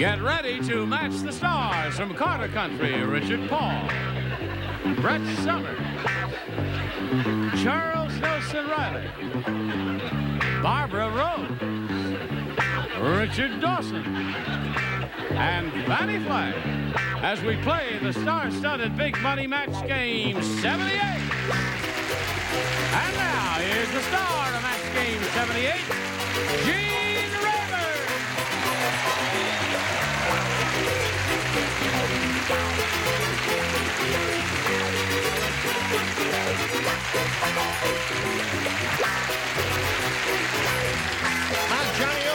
Get ready to match the stars from Carter Country. Richard Paul, Brett Summers, Charles Nelson Riley, Barbara Rose, Richard Dawson, and Fanny Flagg as we play the star-studded Big Money Match Game 78. And now, here's the star of Match Game 78, Gene Rayburn. Hi, Johnny O.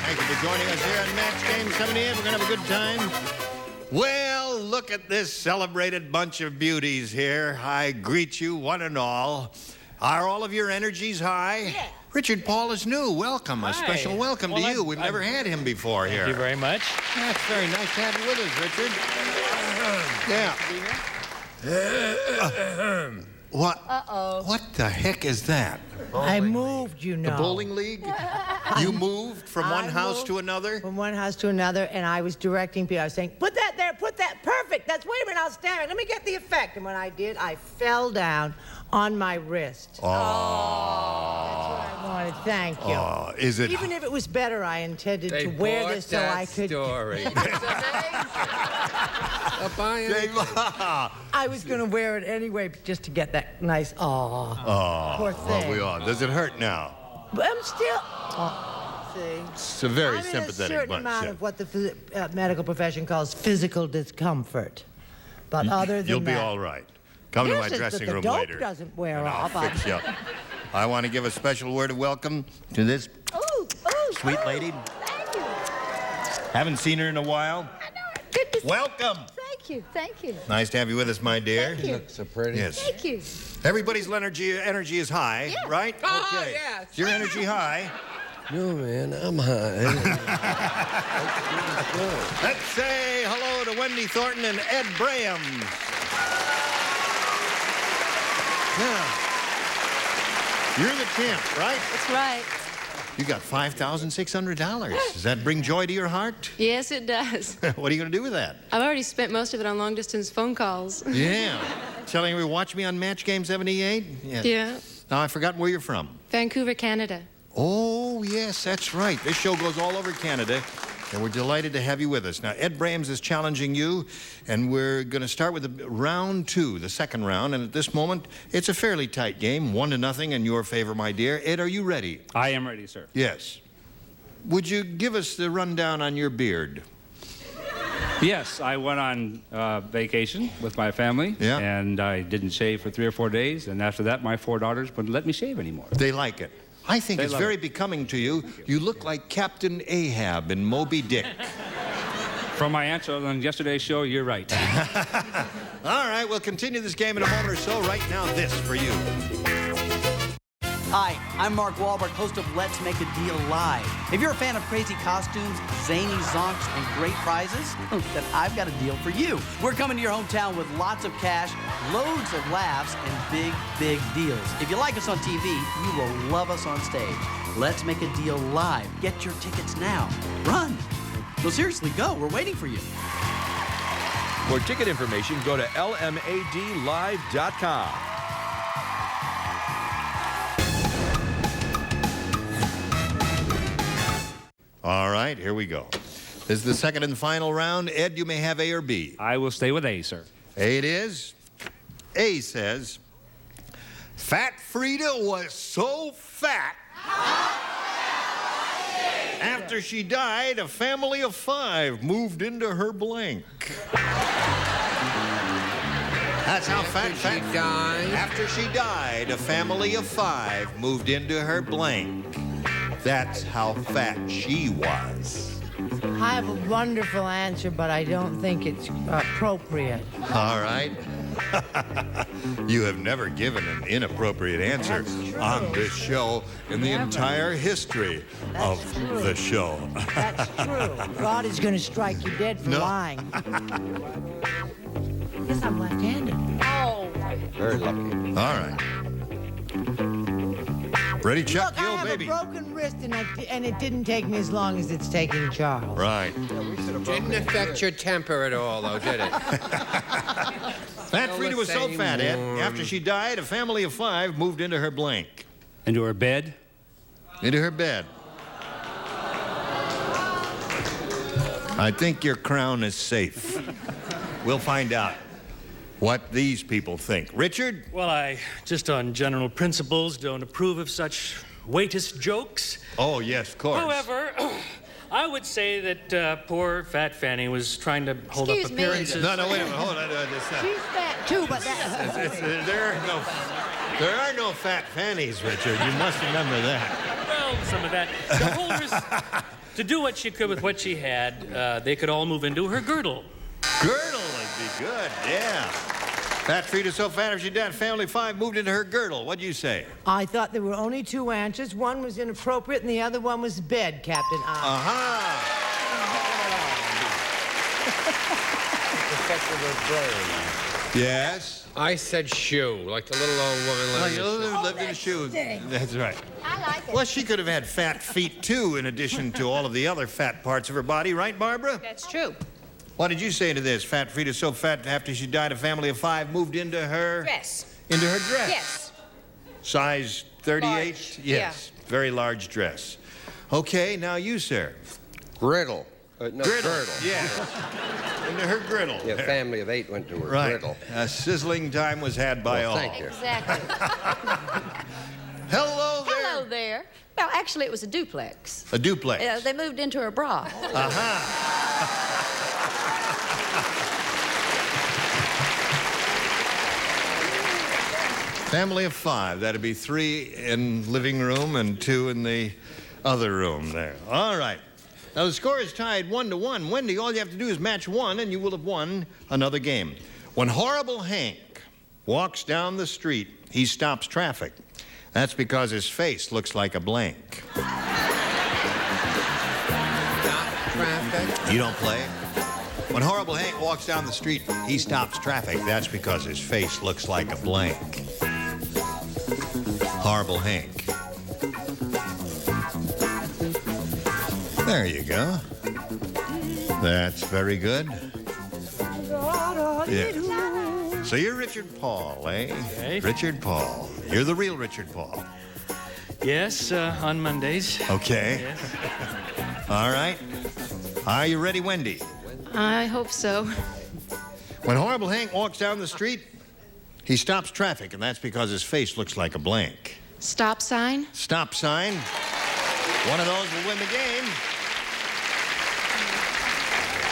Thank you for joining us here on Match Game 78. We're going to have a good time. Well, look at this celebrated bunch of beauties here. I greet you, one and all. Are all of your energies high? Yeah. Richard Paul is new. Welcome. Hi. A special welcome to you. We've never had him before here. Thank you very much. That's very nice to have you with us, Richard. Yeah. What? Uh-oh. What the heck is that? I moved, you know. The bowling league? You moved from one house to another? From one house to another, and I was directing people. I was saying, put that there, put that, perfect. That's, wait a minute, I'll stand it. Let me get the effect. And when I did, I fell down on my wrist. Oh. That's what I wanted. Thank you. Oh, is it? Even if it was better, I intended They to wear bought this so that I could. story. I was going to wear it anyway just to get that nice, Oh, poor well, thing. we are. Does it hurt now? But I'm still, see. It's a very I'm in a sympathetic certain bunch. amount Yeah. of what the medical profession calls physical discomfort. But other than You'll that... be all right. Come to Yes, my it's dressing that room the dope later. doesn't wear and off. I'll fix you up. I want to give a special word of welcome to this sweet lady. Thank you. Haven't seen her in a while. I know. Good to see Welcome. Thank you. Thank you. Nice to have you with us, my dear. Thank you. Look so pretty. Yes. Thank you. Everybody's energy is high, Yeah. right? Oh, Okay. yeah. Is your energy high? No, man, I'm high. Let's say hello to Wendy Thornton and Ed Braham. Now, you're the champ, right? That's right. You got $5,600. Does that bring joy to your heart? Yes, it does. What are you going to do with that? I've already spent most of it on long-distance phone calls. Yeah. Telling you, watch me on Match Game 78? Yeah. Now, I forgot where you're from. Vancouver, Canada. Oh, yes, that's right. This show goes all over Canada, and we're delighted to have you with us. Now, Ed Brahams is challenging you, and we're going to start with round 2, the second round. And at this moment, it's a fairly tight game, 1-0 in your favor, my dear. Ed, are you ready? I am ready, sir. Yes. Would you give us the rundown on your beard? Yes, I went on vacation with my family, Yeah. and I didn't shave for 3 or 4 days, and after that, my 4 daughters wouldn't let me shave anymore. They like it. I think They it's love very it. becoming to you. You look like Captain Ahab in Moby Dick. From my answer on yesterday's show, you're right. All right, we'll continue this game in a moment or so. Right now, this for you. Hi, I'm Mark Wahlberg, host of Let's Make a Deal Live. If you're a fan of crazy costumes, zany zonks, and great prizes, then I've got a deal for you. We're coming to your hometown with lots of cash, loads of laughs, and big, big deals. If you like us on TV, you will love us on stage. Let's Make a Deal Live. Get your tickets now. Run. No, seriously, go. We're waiting for you. For ticket information, go to lmadlive.com. All right, here we go. This is the second and final round. Ed, you may have A or B. I will stay with A, sir. A it is. A says, Fat Frida was so fat. After she died, a family of 5 moved into her blank. That's how fat She died. After she died, a family of 5 moved into her blank. That's how fat she was. I have a wonderful answer, but I don't think it's appropriate. All right. You have never given an inappropriate answer on this show in the entire history of the show. That's true. God is going to strike you dead for No. lying. Yes, I'm left-handed. Oh. Very lucky. All right. Ready, Chuck? Look, I Yo, have baby. a broken wrist, and it didn't take me as long as it's taking Charles. Right. Didn't affect your temper at all, though, did it? Fat Frida was so fat, Ed. After she died, a family of 5 moved into her blank. Into her bed? Into her bed. I think your crown is safe. We'll find out what these people think. Richard? Well, I, just on general principles, don't approve of such waitist jokes. Oh, yes, of course. However, I would say that poor Fat Fanny was trying to hold up Excuse me. appearances. No, wait a minute. Hold on. She's fat too, but that. There are no fat fannies, Richard. You must remember that. Well, some of that. The whole to do what she could with what she had, they could all move into her girdle. Girdle would be good, yeah. Fat Frida's so fat if she died, family of 5 moved into her girdle. What'd you say? I thought there were only 2 answers. One was inappropriate, and the other one was bed, Captain. Yes? I said shoe, like the little old woman Like living a in little lived in a shoe. That's right. I like it. Well, she could have had fat feet, too, in addition to all of the other fat parts of her body. Right, Barbara? That's true. What did you say to this? Fat Frida's so fat after she died, a family of 5 moved into her... Dress. Into her dress? Yes. Size 38? Large, Yes. Very large dress. Okay, now you, sir. griddle. No, girdle. Yes. Into her girdle. Yeah, family of 8 went to her Right. griddle. A sizzling time was had by all. Thank you. Exactly. Hello there. Hello there. Well, actually, it was a duplex. A duplex. They moved into her bra. Family of 5. That'd be 3 in living room and 2 in the other room there. All right. Now the score is tied 1-1. Wendy, all you have to do is match 1 and you will have won another game. When Horrible Hank walks down the street, he stops traffic. That's because his face looks like a blank. Traffic. You don't play? When Horrible Hank walks down the street, he stops traffic. That's because his face looks like a blank. Horrible Hank. There you go. That's very good. Yeah. So you're Richard Paul, eh? Okay. Richard Paul. You're the real Richard Paul. Yes, on Mondays. Okay. Yes. All right. Are you ready, Wendy? I hope so. When Horrible Hank walks down the street, he stops traffic, and that's because his face looks like a blank. Stop sign? Stop sign. One of those will win the game.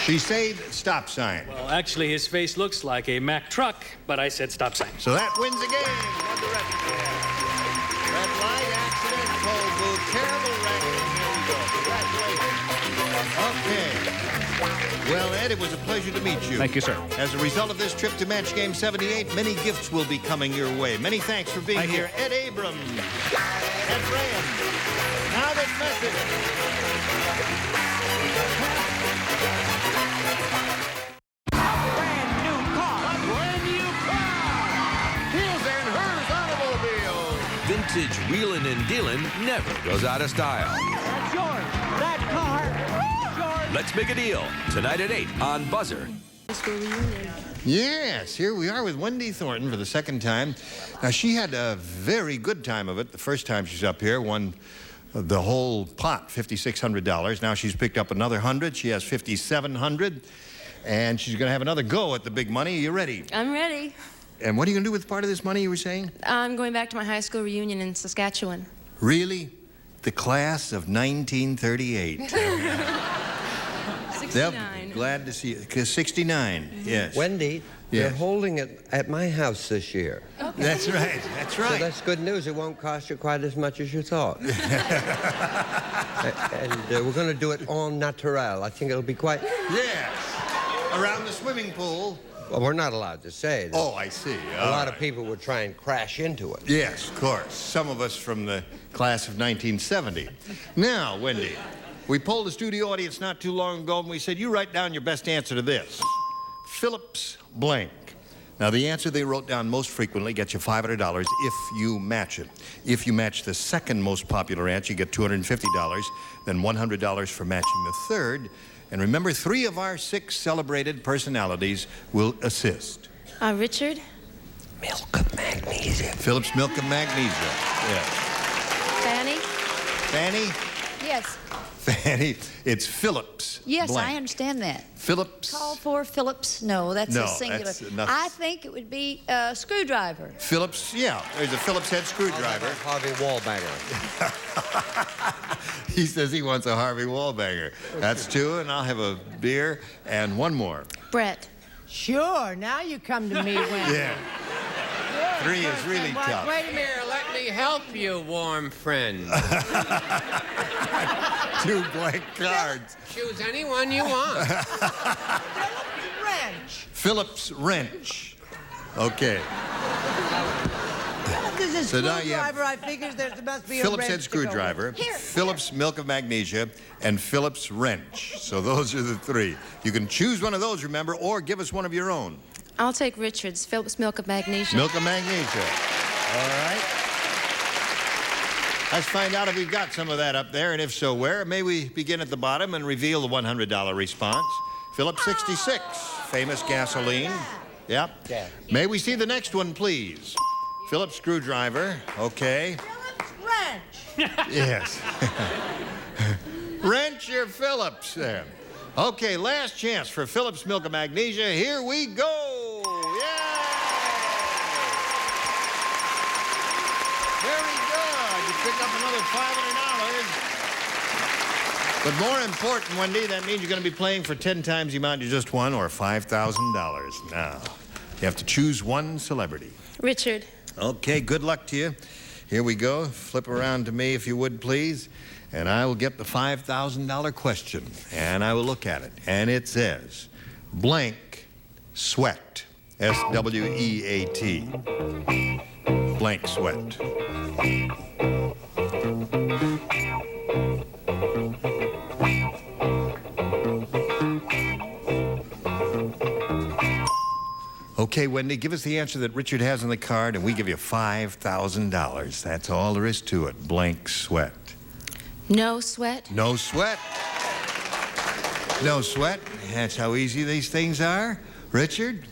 She said stop sign. Well, actually, his face looks like a Mack truck, but I said stop sign. So that wins the game. One direction. Red light, accident, toll booth, terrible wreck. There you go. Congratulations. Okay. Well, Ed, it was a pleasure to meet you. Thank you, sir. As a result of this trip to Match Game 78, many gifts will be coming your way. Many thanks for being here. Ed Abrams, Ed Graham. Now this message. Vintage wheelin' and dealin' never goes out of style. That's yours. That car. Yours. Let's make a deal tonight at 8 on BUZZR. Yes, here we are with Wendy Thornton for the second time. Now, she had a very good time of it the first time she's up here, won the whole pot, $5,600. Now she's picked up another 100. She has $5,700, and she's going to have another go at the big money. Are you ready? I'm ready. And what are you going to do with part of this money, you were saying? I'm going back to my high school reunion in Saskatchewan. Really? The class of 1938. 69. Glad to see you. 69, yes. Wendy, Yes. they're holding it at my house this year. That's right, that's So right. that's good news. It won't cost you quite as much as you thought. And we're going to do it en naturel. I think it'll be quite... Yes. Around the swimming pool. Well, we're not allowed to say that. Oh, I see. A lot of people would try and crash into it. Yes, of course. Some of us from the class of 1970. Now, Wendy, we polled the studio audience not too long ago, and we said, you write down your best answer to this. Phillips blank. Now, the answer they wrote down most frequently gets you $500 if you match it. If you match the second most popular answer, you get $250, then $100 for matching the third. And remember, 3 of our 6 celebrated personalities will assist. Richard? Milk of magnesia. Phillips Milk of Magnesia. Yes. Fanny? Fanny? Yes. Fanny, it's Phillips. Yes, blank. I understand that. Phillips. Call for Phillips. No, that's No, a singular. that's enough. I think it would be a screwdriver. Phillips, yeah, there's a Phillips head screwdriver. Harvey Wallbanger. He says he wants a Harvey Wallbanger. That's 2, and I'll have a beer and 1 more. Brett? Sure, now you come to me when... Yeah. 3 is really tough. Wait a minute. Here, let me help you, warm friend. 2 blank cards. Choose any one you want. Wrench. Phillips wrench. Okay. This is So now you have screwdriver. I figured there must be a Phillips wrench head to go with. screwdriver, Here. Phillips milk of magnesia, and Phillips wrench. So those are the 3. You can choose one of those, remember, or give us one of your own. I'll take Richard's. Phillips Milk of Magnesia. Milk of magnesia. All right. Let's find out if we've got some of that up there, and if so, where. May we begin at the bottom and reveal the $100 response. Phillips 66, famous gasoline. Yep. Yeah. May we see the next one, please? Phillips screwdriver. Okay. Phillips wrench. Yes. Wrench your Phillips there. Okay, last chance for Phillips Milk of Magnesia. Here we go. Yay! Very good. You pick up another $500. But more important, Wendy, that means you're going to be playing for 10 times the amount you just won, or $5,000. Now, you have to choose one celebrity. Richard? Okay, good luck to you. Here we go. Flip around to me, if you would, please. And I will get the $5,000 question. And I will look at it. And it says, blank sweat. S-W-E-A-T. Blank sweat. Okay, Wendy, give us the answer that Richard has on the card, and we give you $5,000. That's all there is to it. Blank sweat. No sweat? No sweat. No sweat. That's how easy these things are. Richard?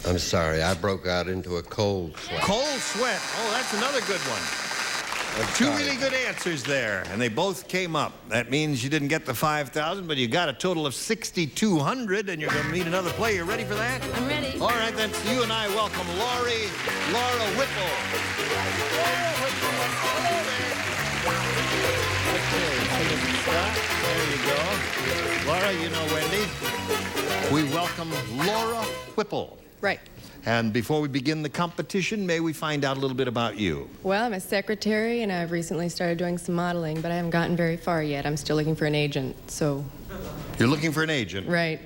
I'm sorry, I broke out into a cold sweat. Cold sweat. Oh, that's another good one. Two really good answers there, and they both came up. That means you didn't get the 5,000, but you got a total of 6,200, and you're going to meet another player. You ready for that? I'm ready. All right, then you and I welcome Laura Whipple. Laura Whipple. Okay, there you go. Laura, you know Wendy. We welcome Laura Whipple. Right. And before we begin the competition, may we find out a little bit about you? Well, I'm a secretary, and I've recently started doing some modeling, but I haven't gotten very far yet. I'm still looking for an agent, so... You're looking for an agent? Right.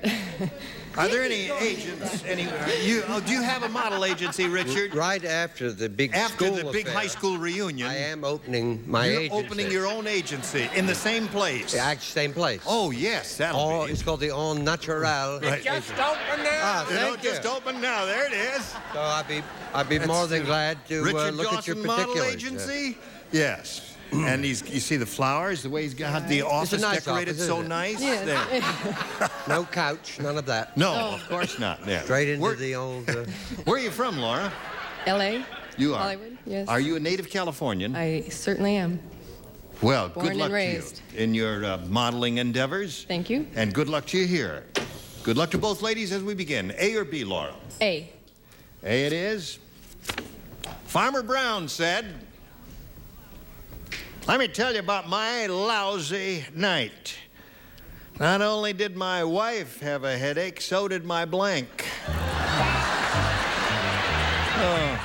Are there any agents anywhere? Do you have a model agency, Richard? Right after the big After school the big affair, high school reunion. I am opening my You're agency. opening your own agency in the same place. Yeah, actually, same place. Oh, yes, that'll be. It's called the All Natural. Right. Just open now. Ah, thank you. Just open now. There it is. So I'd be more than glad to Richard look at your Dawson Model particulars. Agency? Yes. And you see the flowers, the way he's got the office nice decorated office, so isn't it? nice. Yes. There. No couch, none of that. No, of course not. Yeah. Straight into the old... Where are you from, Laura? L.A.? You are. Hollywood, yes. Are you a native Californian? I certainly am. Well, Born good luck and raised. to you in your modeling endeavors. Thank you. And good luck to you here. Good luck to both ladies as we begin. A or B, Laura? A. A it is. Farmer Brown said, "Let me tell you about my lousy night. Not only did my wife have a headache, so did my blank." Oh,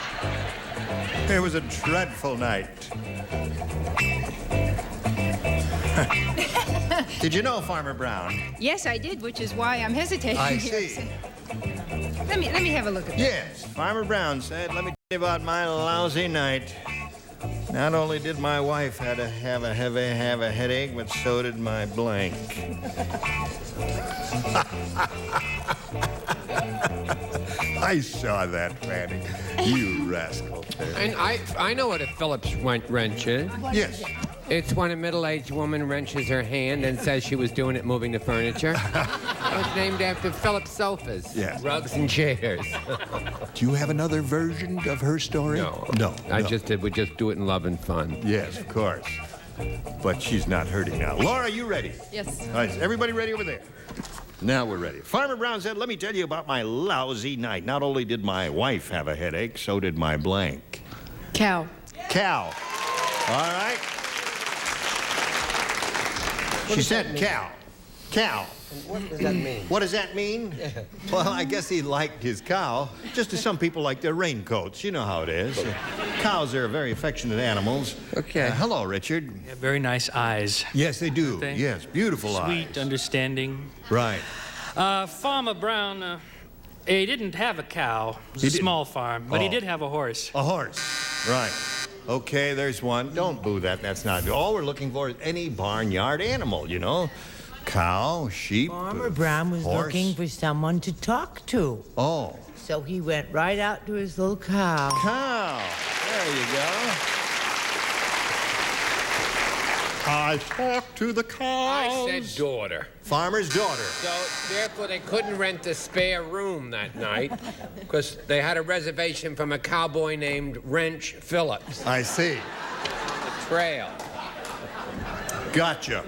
it was a dreadful night. Did you know, Farmer Brown? Yes, I did, which is why I'm hesitating. I here. see. Let me have a look at that. Yes, Farmer Brown said, "Let me tell you about my lousy night. Not only did my wife have a headache, but so did my blank." I saw that, Fanny. You rascal. And I know what a Phillips wrench is. Yes. It's when a middle-aged woman wrenches her hand and says she was doing it moving the furniture. It's named after Phillips sofas, rugs, and chairs. Do you have another version of her story? No. No. We just do it in love and fun. Yes, of course. But she's not hurting now. Laura, you ready? Yes. All right, everybody ready over there? Now we're ready. Farmer Brown said, let me tell you about my lousy night. Not only did my wife have a headache, so did my blank. Cow. Cow. All right. She said cow. Cow. What does that mean? What does that mean? Well, I guess he liked his cow, just as some people like their raincoats. You know how it is. Cows are very affectionate animals. Okay. Hello, Richard. Yeah, very nice eyes. Yes, they do. They? Yes, beautiful eyes. Sweet, understanding. Right. Farmer Brown, he didn't have a cow. It was a small farm, but he did have a horse. A horse. Right. Okay, there's one. Don't boo that. That's not. All we're looking for is any barnyard animal, you know. Cow, sheep, Farmer Brown was horse. looking for someone to talk to. Oh. So he went right out to his little cow. Cow. There you go. I talk to the cows. I said daughter. Farmer's daughter. So, therefore, they couldn't rent a spare room that night because they had a reservation from a cowboy named Wrench Phillips. I see. The trail. Gotcha.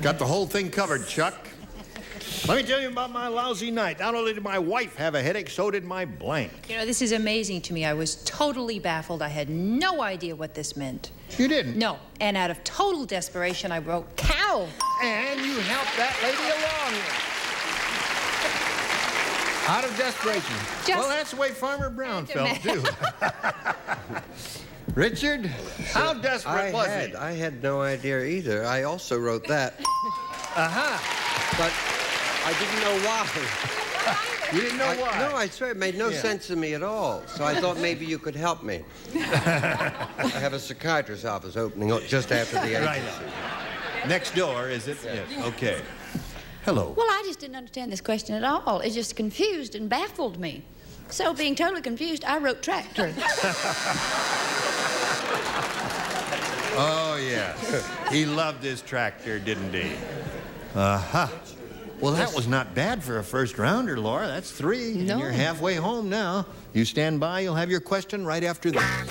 Got the whole thing covered, Chuck. Let me tell you about my lousy night. Not only did my wife have a headache, so did my blank. You know, this is amazing to me. I was totally baffled. I had no idea what this meant. You didn't? No. And out of total desperation, I wrote cow. And you helped that lady along. Out of desperation. Well, that's the way Farmer Brown felt, too. Richard, how desperate was he? I had no idea either. I also wrote that. But I didn't know why. You didn't know why? No, I swear it made no sense to me at all. So I thought maybe you could help me. I have a psychiatrist's office opening up just after the agency. Right. Next door, is it? Yes. Okay. Hello. Well, I just didn't understand this question at all. It just confused and baffled me. So, being totally confused, I wrote tractor. Oh, yes. He loved his tractor, didn't he? Uh-huh. Well, that was not bad for a first rounder, Laura. That's 3. No. And you're halfway home now. You stand by. You'll have your question right after this. What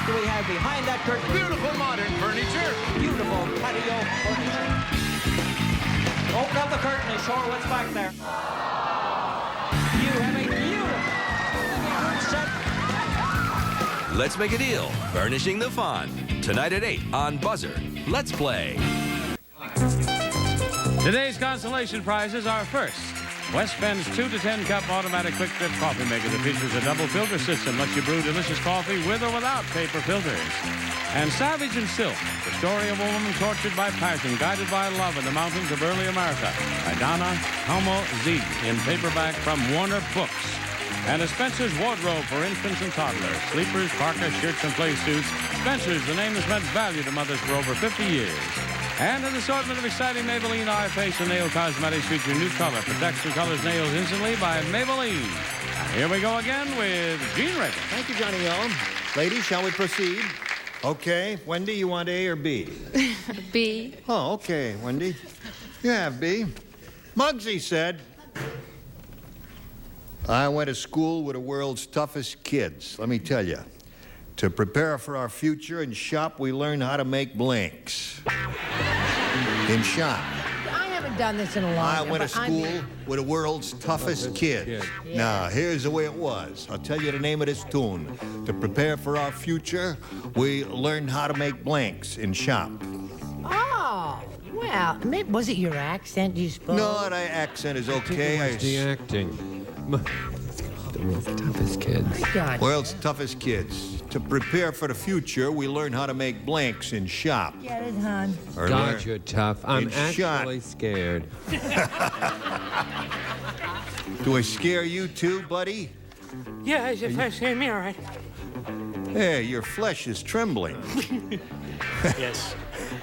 do we have behind that curtain? Beautiful modern furniture. Beautiful patio furniture. Open up the curtain and show her what's back there. You have a beautiful set. Let's make a deal. Furnishing the fun. Tonight at 8 on BUZZR. Let's play. Today's consolation prizes are first, West Bend's 2 to 10 cup automatic quick drip coffee maker that features a double filter system, lets you brew delicious coffee with or without paper filters. And Savage and Silk, the story of a woman tortured by passion, guided by love in the mountains of early America, by Donna Homo Z in paperback from Warner Books. And a Spencer's wardrobe for infants and toddlers, sleepers, parkas, shirts, and play suits. Spencer's, the name has meant value to mothers for over 50 years. And an assortment of exciting Maybelline eye, face, and nail cosmetics feature new color. Protects and colors nails instantly by Maybelline. Here we go again with Gene Rader. Thank you, Johnny Yellen. Ladies, shall we proceed? Okay. Wendy, you want A or B? B. Oh, okay, Wendy. You have B. Muggsy said, I went to school with the world's toughest kids. Let me tell you. To prepare for our future in shop, we learned how to make blanks. In shop. I haven't done this in a long time. I went to school with the world's toughest kids. Yeah. Now, here's the way it was. I'll tell you the name of this tune. To prepare for our future, we learned how to make blanks in shop. Oh, well, was it your accent you spoke? No, the accent is okay. It's the acting. The world's toughest kids. God. World's toughest kids. To prepare for the future, we learn how to make blanks in shop. Get it, hon. Or God, learn- you're tough. I'm in shot. actually scared. Do I scare you too, buddy? Yeah, it's me, all right. Hey, your flesh is trembling. Yes.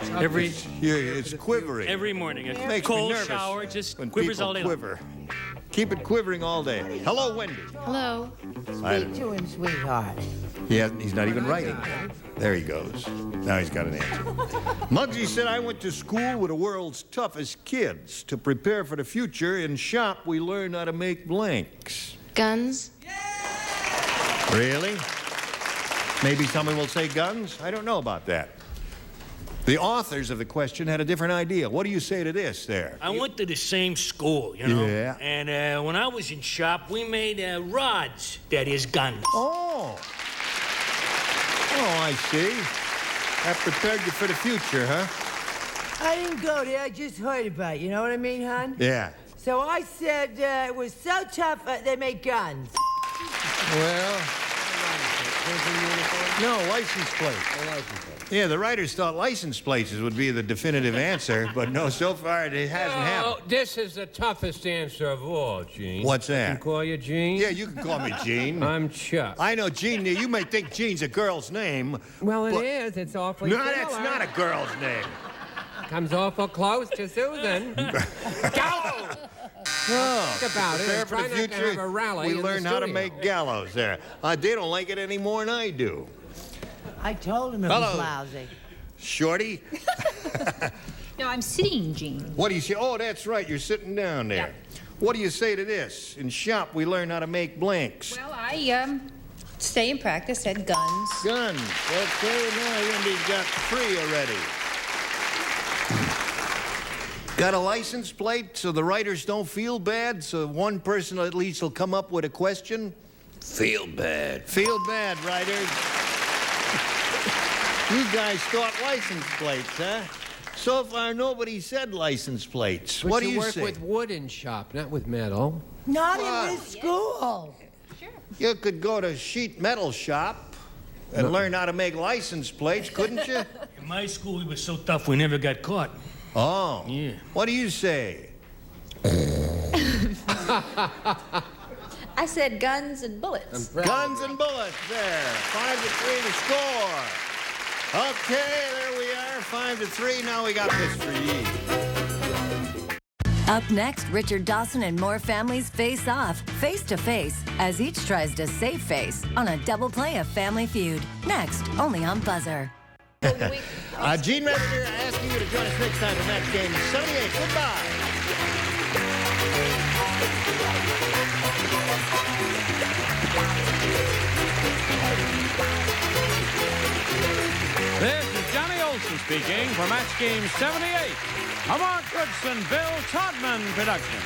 It's quivering. Every morning. A Makes me cold nervous shower just when quivers people all day quiver. Keep it quivering all day. Hello, Wendy. Hello. Speak to him, sweetheart. He's not even writing. There he goes. Now he's got an answer. Muggsy said, I went to school with the world's toughest kids. To prepare for the future, in shop, we learn how to make blanks. Guns? Really? Maybe someone will say guns? I don't know about that. The authors of the question had a different idea. What do you say to this there? I went to the same school, you know. Yeah. And when I was in shop, we made rods, that is, guns. Oh, I see. That prepared you for the future, huh? I didn't go there. I just heard about it. You know what I mean, hon? Yeah. So I said it was so tough they make guns. Well, no, license plate. Yeah, the writers thought license plates would be the definitive answer, but no, so far it hasn't happened. This is the toughest answer of all, Gene. What's that? Can I call you Gene? Yeah, you can call me Gene. I'm Chuck. I know Gene. You may think Gene's a girl's name. Well, it but... is. It's awfully No, similar. that's not a girl's name. Comes awful close to Susan. Gallows! Oh, Think about it. prepare for Try the not to future. have a rally We in the learn how to studio. make gallows there. They don't like it any more than I do. I told him it Hello. was lousy. Shorty? No, I'm sitting, Gene. What do you say? Oh, that's right. You're sitting down there. Yeah. What do you say to this? In shop, we learn how to make blanks. Well, I stay and practice at guns. Guns. Okay, now Wendy's got 3 already. Got a license plate so the writers don't feel bad? So one person at least will come up with a question? Feel bad. Feel bad, writers. You guys thought license plates, huh? So far, nobody said license plates. But What do you work say? with wood in shop, not with metal. Not in this school. You could go to sheet metal shop and learn how to make license plates, couldn't you? In my school, we were so tough we never got caught. Oh. Yeah. What do you say? I said guns and bullets. Guns and bullets there. 5-3 to score. Okay, there we are. 5-3. Now we got this for ye. Up next, Richard Dawson and more families face off, face to face, as each tries to save face on a double play of Family Feud. Next, only on BUZZR. Gene Rabbit here, asking you to join us next time for Match Game 78. Goodbye. This is Johnny Olson speaking for Match Game 78. A Goodson-Bill Todman production.